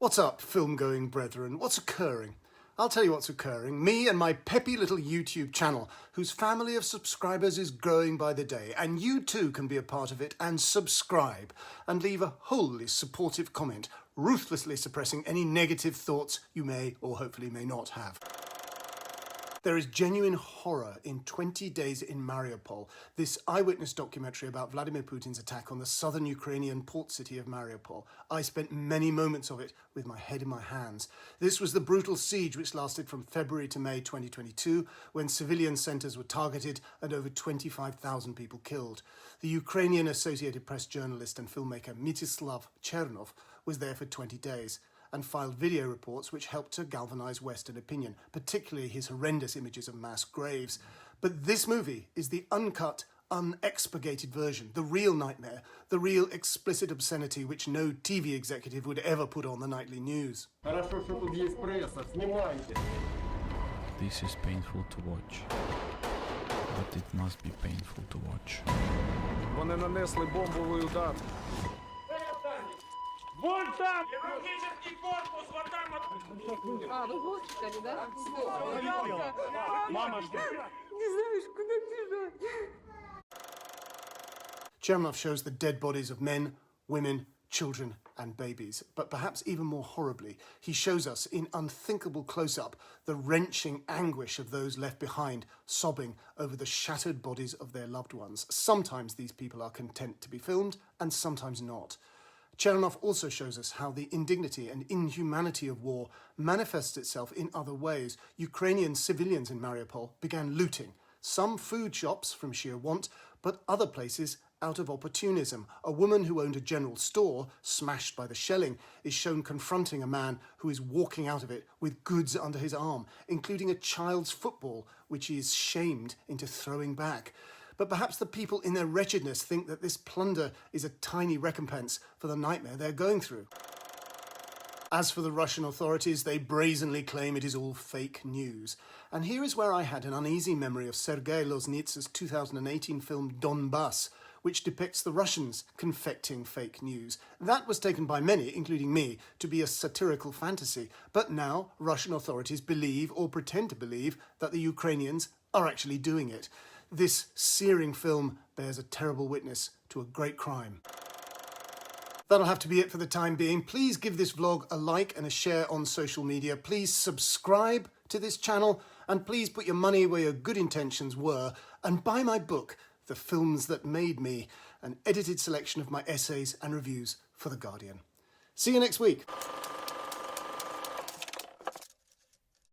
What's up, film-going brethren? What's occurring? I'll tell you what's occurring. Me and my peppy little YouTube channel, whose family of subscribers is growing by the day, and you too can be a part of it and subscribe and leave a wholly supportive comment, ruthlessly suppressing any negative thoughts you may or hopefully may not have. There is genuine horror in 20 Days in Mariupol, this eyewitness documentary about Vladimir Putin's attack on the southern Ukrainian port city of Mariupol. I spent many moments of it with my head in my hands. This was the brutal siege which lasted from February to May 2022, when civilian centres were targeted and over 25,000 people killed. The Ukrainian Associated Press journalist and filmmaker Mstislav Chernov was there for 20 days. And filed video reports which helped to galvanise Western opinion, particularly his horrendous images of mass graves. But this movie is the uncut, unexpurgated version, the real nightmare, the real explicit obscenity which no TV executive would ever put on the nightly news. This is painful to watch, but it must be painful to watch. Вони нанесли бомбовий удар. Вон там! Хирургический корпус, вот там вот! А, вы в госпитале, да? Мамочка! Не знаешь, куда бежать. Chernov shows the dead bodies of men, women, children and babies. But perhaps even more horribly, he shows us in unthinkable close-up the wrenching anguish of those left behind, sobbing over the shattered bodies of their loved ones. Sometimes these people are content to be filmed and sometimes not. Chernov also shows us how the indignity and inhumanity of war manifests itself in other ways. Ukrainian civilians in Mariupol began looting, some food shops from sheer want, but other places out of opportunism. A woman who owned a general store, smashed by the shelling, is shown confronting a man who is walking out of it with goods under his arm, including a child's football, which he is shamed into throwing back. But perhaps the people in their wretchedness think that this plunder is a tiny recompense for the nightmare they're going through. As for the Russian authorities, they brazenly claim it is all fake news. And here is where I had an uneasy memory of Sergei Loznitsa's 2018 film Donbass, which depicts the Russians confecting fake news. That was taken by many, including me, to be a satirical fantasy. But now Russian authorities believe or pretend to believe that the Ukrainians are actually doing it. This searing film bears a terrible witness to a great crime. That'll have to be it for the time being. Please give this vlog a like and a share on social media. Please subscribe to this channel, and please put your money where your good intentions were and buy my book, The Films That Made Me, an edited selection of my essays and reviews for The Guardian. See you next week.